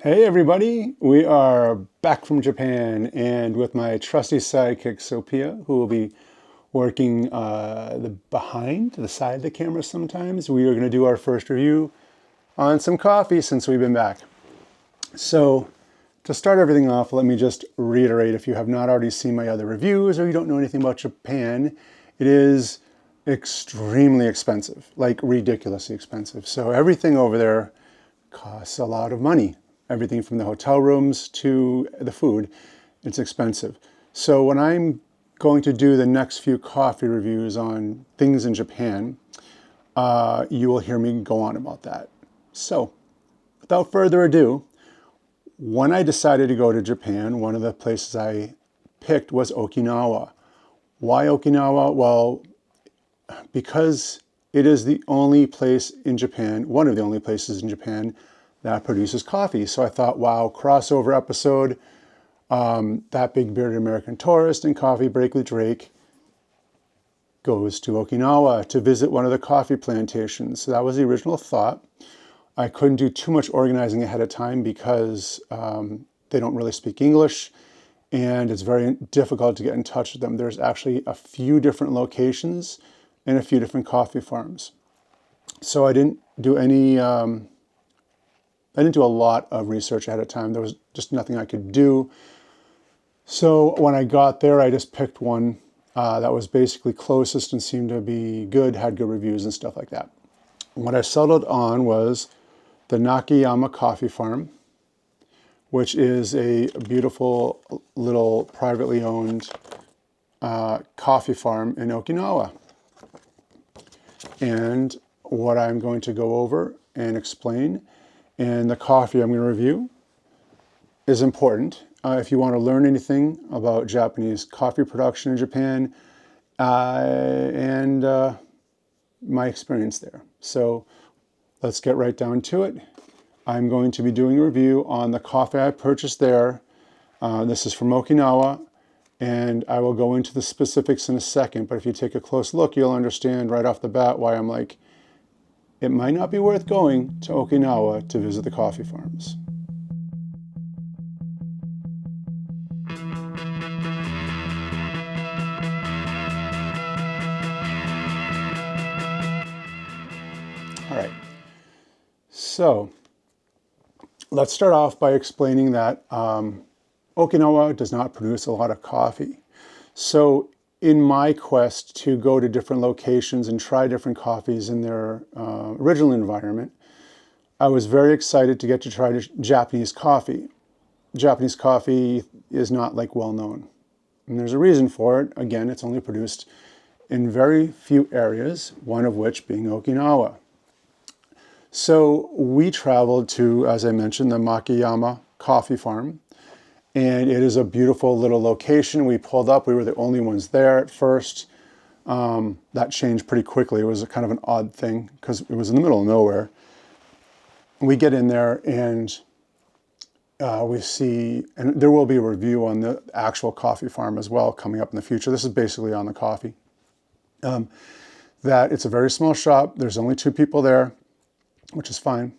Hey everybody, we are back from Japan and with my trusty sidekick Sophia, who will be working the side of the camera sometimes. We are going to do our first review on some coffee since we've been back. So to start everything off, let me just reiterate, if you have not already seen my other reviews or you don't know anything about Japan, it is extremely expensive, like ridiculously expensive. So everything over there costs a lot of money. Everything from the hotel rooms to the food, it's expensive. So when I'm going to do the next few coffee reviews on things in Japan, you will hear me go on about that. So without further ado, when I decided to go to Japan, one of the places I picked was Okinawa. Why Okinawa? Well, because it is the only place in Japan, one of the only places in Japan that produces coffee. So I thought, wow, crossover episode, that big bearded American tourist and coffee break with Drake goes to Okinawa to visit one of the coffee plantations. So that was the original thought. I couldn't do too much organizing ahead of time because they don't really speak English and it's very difficult to get in touch with them. There's actually a few different locations and a few different coffee farms. So I didn't do a lot of research ahead of time. There was just nothing I could do. So when I got there, I just picked one that was basically closest and seemed to be good, had good reviews and stuff like that. What I settled on was the Nakayama Coffee Farm, which is a beautiful little privately owned coffee farm in Okinawa. And what I'm going to go over and explain and the coffee I'm going to review is important if you want to learn anything about Japanese coffee production in Japan and my experience there. So let's get right down to it. I'm going to be doing a review on the coffee I purchased there. This is from Okinawa, and I will go into the specifics in a second, but if you take a close look, you'll understand right off the bat why I'm like, it might not be worth going to Okinawa to visit the coffee farms. All right, so let's start off by explaining that Okinawa does not produce a lot of coffee. So in my quest to go to different locations and try different coffees in their original environment, I was very excited to get to try Japanese coffee. Japanese coffee is not like well known. And there's a reason for it. Again, it's only produced in very few areas, one of which being Okinawa. So we traveled to, as I mentioned, the Nakayama Coffee Farm. And it is a beautiful little location. We pulled up, we were the only ones there at first. That changed pretty quickly. It was a kind of an odd thing because it was in the middle of nowhere. We get in there and we see, and there will be a review on the actual coffee farm as well coming up in the future. This is basically on the coffee. That it's a very small shop. There's only 2 people there, which is fine.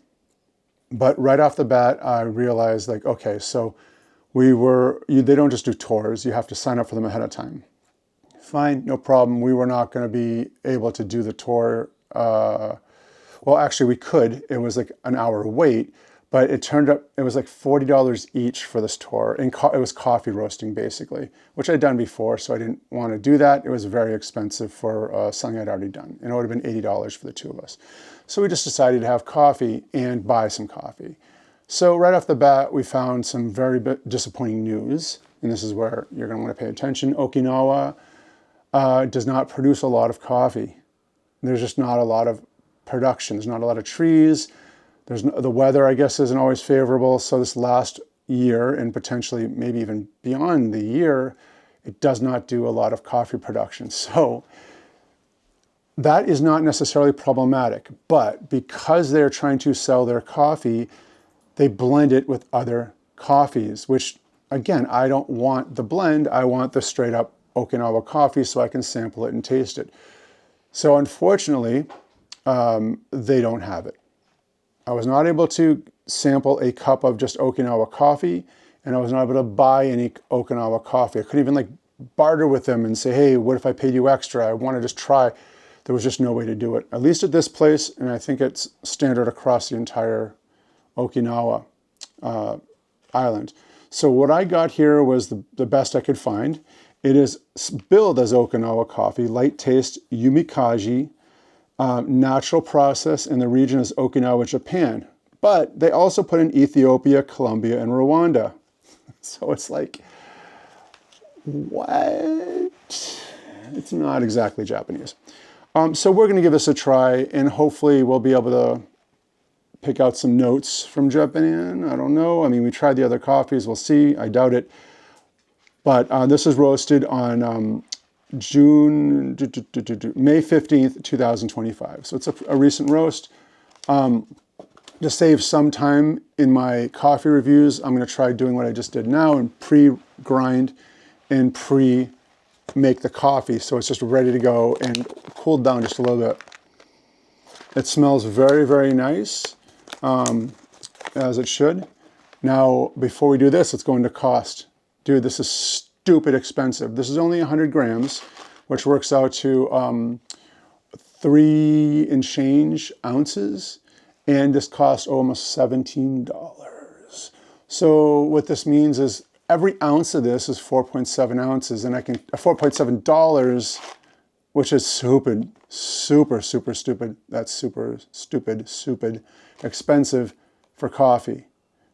But right off the bat, I realized like, okay, so they don't just do tours, you have to sign up for them ahead of time. Fine, no problem. We were not going to be able to do the tour. Well, actually we could. It was like an hour wait, but it turned up, it was like $40 each for this tour. And it was coffee roasting basically, which I'd done before, so I didn't want to do that. It was very expensive for something I'd already done. And it would have been $80 for the 2 of us. So we just decided to have coffee and buy some coffee. So right off the bat, we found some very disappointing news, and this is where you're going to want to pay attention. Okinawa does not produce a lot of coffee. There's just not a lot of production. There's not a lot of trees. The weather, I guess, isn't always favorable. So this last year, and potentially maybe even beyond the year, it does not do a lot of coffee production. So that is not necessarily problematic, but because they're trying to sell their coffee, they blend it with other coffees, which again, I don't want the blend. I want the straight up Okinawa coffee so I can sample it and taste it. So unfortunately, they don't have it. I was not able to sample a cup of just Okinawa coffee, and I was not able to buy any Okinawa coffee. I couldn't even like barter with them and say, hey, what if I paid you extra? I want to just try. There was just no way to do it, at least at this place, and I think it's standard across the entire Okinawa island. So what I got here was the best I could find. It is billed as Okinawa coffee, light taste, Umikaji, natural process, and the region is Okinawa, Japan. But they also put in Ethiopia, Colombia, and Rwanda. So it's like, what? It's not exactly Japanese. So we're going to give this a try, and hopefully we'll be able to pick out some notes from Japan. I don't know. I mean, we tried the other coffees. We'll see. I doubt it. But this is roasted on May 15th, 2025. So it's a recent roast. To save some time in my coffee reviews, I'm going to try doing what I just did now and pre-grind and pre-make the coffee. So it's just ready to go and cooled down just a little bit. It smells very, very nice, as it should. Now, before we do this, let's go into cost. Dude, this is stupid expensive. This is only 100 grams, which works out to 3 and change ounces. And this costs almost $17. So what this means is every ounce of this is 4.7 ounces, and I can $4.7, which is stupid, super stupid. That's super stupid expensive for coffee.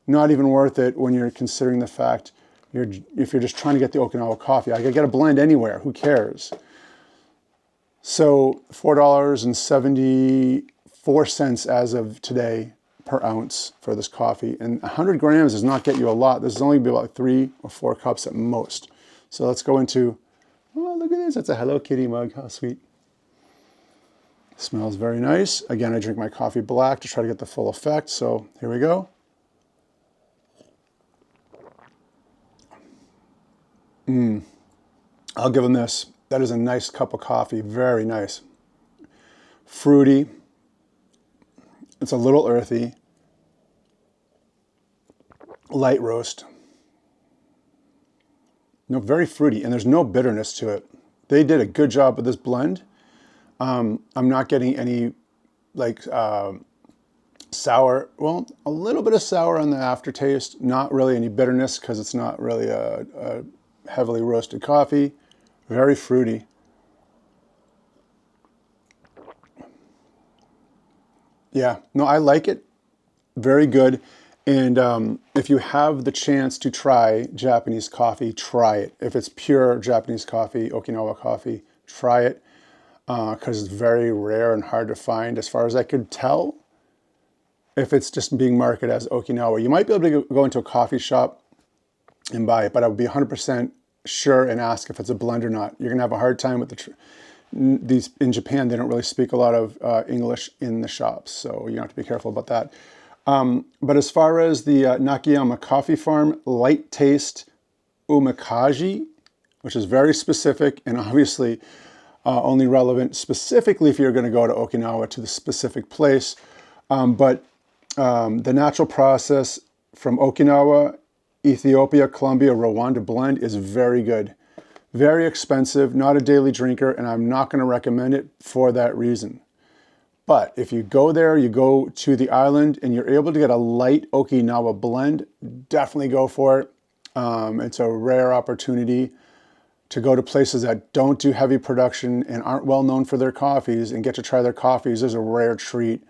Not even worth it when you're considering the fact if you're just trying to get the Okinawa coffee. I could get a blend anywhere. Who cares? So $4.74 as of today per ounce for this coffee. And 100 grams does not get you a lot. This is only be about 3 or 4 cups at most. So let's go into, oh, look at this. It's a Hello Kitty mug. How sweet. Smells very nice. Again, I drink my coffee black to try to get the full effect. So here we go. I'll give them this. That is a nice cup of coffee. Very nice. Fruity. It's a little earthy. Light roast. No, very fruity, and there's no bitterness to it. They did a good job with this blend. I'm not getting any like sour. Well, a little bit of sour on the aftertaste. Not really any bitterness because it's not really a heavily roasted coffee. Very fruity. Yeah, no, I like it. Very good. And if you have the chance to try Japanese coffee, try it. If it's pure Japanese coffee, Okinawa coffee, try it. Because it's very rare and hard to find, as far as I could tell, if it's just being marketed as Okinawa. You might be able to go into a coffee shop and buy it, but I would be 100% sure and ask if it's a blend or not. You're going to have a hard time with these in Japan. They don't really speak a lot of English in the shops, so you have to be careful about that. But as far as the Nakayama Coffee Farm light taste Umikaji, which is very specific and obviously only relevant specifically if you're going to go to Okinawa, to the specific place. But the natural process from Okinawa, Ethiopia, Colombia, Rwanda blend is very good. Very expensive, not a daily drinker, and I'm not going to recommend it for that reason. But if you go there, you go to the island, and you're able to get a light Okinawa blend, definitely go for it. It's a rare opportunity to go to places that don't do heavy production and aren't well known for their coffees and get to try their coffees is a rare treat.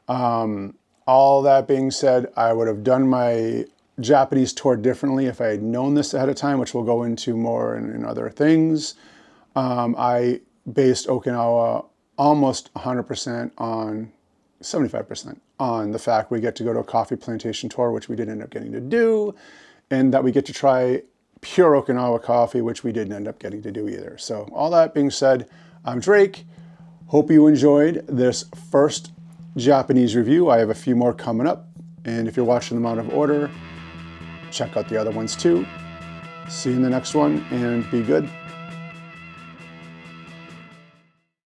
All that being said, I would have done my Japanese tour differently if I had known this ahead of time, which we'll go into more in other things. I based Okinawa almost 100% on 75% on the fact we get to go to a coffee plantation tour, which we didn't end up getting to do, and that we get to try pure Okinawa coffee, which we didn't end up getting to do either. So all that being said, I'm Drake. Hope you enjoyed this first Japanese review. I have a few more coming up, and if you're watching them out of order, check out the other ones too. See you in the next one, and be good.